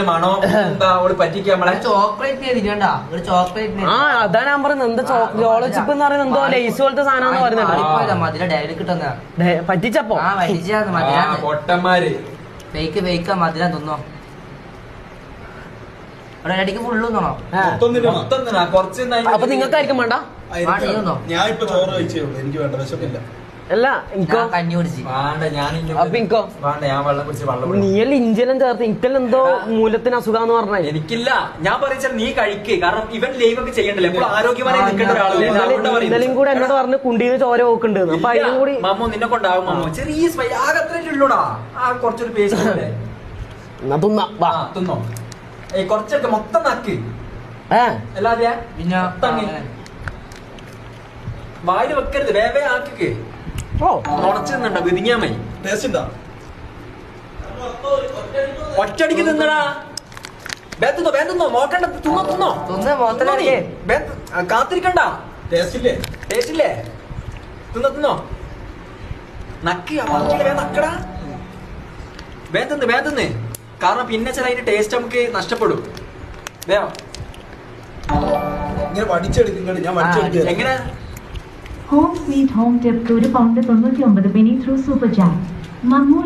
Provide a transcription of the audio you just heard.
മണോ അവള് പറ്റിക്കാൻ നമ്മളെ ചോക്ലേറ്റ് ചോക്ലേറ്റ്. ആ അതാ ഞാൻ പറയുന്നത്. എന്താ ചോക്ലേറ്റ് ചിപ്പ് എന്ന് പറയുന്നത് എന്തോ ലൈസ് പോലത്തെ സാധനം പറയുന്നുണ്ട്. മധുര ഡയറി കിട്ടുന്ന പറ്റിച്ചപ്പോ പൊട്ടന്മാര് ഫേക്ക് ഫേക്കാ മധുരം തിന്നോ. ഒരടിക്ക് ഫുള്ള് തിന്നണോ? കുറച്ച് അപ്പൊ നിങ്ങൾക്കായിരിക്കും വേണ്ട. ഞാൻ ഇപ്പൊ ചോറ് കഴിച്ചേ ഉള്ളൂ, എനിക്ക് വേണ്ട, വിശപ്പില്ല. അല്ല എനിക്കോ കഞ്ഞി കുടിച്ച് അപ്പൊ എനിക്കോ ഞാൻ വെള്ളം കുടിച്ച് നീയല്ല ഇഞ്ചിലും ചേർത്ത് എനിക്കെല്ലാം എന്തോ മൂലത്തിന് അസുഖാന്ന് പറഞ്ഞാൽ എനിക്കില്ല. ഞാൻ പറയുന്നത് നീ കഴിക്ക്, കാരണം ഇവൻ ലൈവ് ഒക്കെ ചെയ്യണ്ടല്ലോ, എപ്പോഴും ആരോഗ്യമായി നിൽക്കേണ്ട ഒരാളല്ലേ. ഇന്നലെയും കൂടെ എന്നോട് പറഞ്ഞ് കുണ്ടീന്ന് ചോര പോക്കുണ്ട്. അപ്പൊ അതിനും കൂടി മമ്മോ നിന്നെ കൊണ്ടാവും. മമ്മോ ചെറിയ സ്പൈ ആകെ അത്രേ ഉള്ളൂടാ. ആ കുറച്ചൊരു പേസ്റ്റ് തിന്നോ. കുറച്ചൊക്കെ മൊത്തം നാക്ക് അല്ലാതെ പിന്നെ വായില് വെക്കരുത്, വേവേ ആക്കിക്ക്. ഉടച്ചിരുന്നുണ്ടോ വിതിങ്ങാമയി ടേസ്റ്റ് ഉണ്ടോ? ഒറ്റടിക്ക് തിന്നടാ. വേത്തുന്നോ വേത്തുന്നോ നോക്കണ്ട, തിന്നോ കാത്തിരിക്കണ്ട. ടേസ്റ്റ് ഇല്ലേ? ടേസ്റ്റ് ഇല്ലേ? തിന്നോ നക്കി നക്കടാ. വേത്തുന്ന് കാരണം പിന്നെ ചില അതിന്റെ ടേസ്റ്റ് നമുക്ക് നഷ്ടപ്പെടും. ഇങ്ങനെ വടിച്ചെടുക്കും. ഞാൻ വടിച്ചെടുക്കുക എങ്ങനെ Home Sweet Home Tip £1.99 penny through Super Chat. Mammu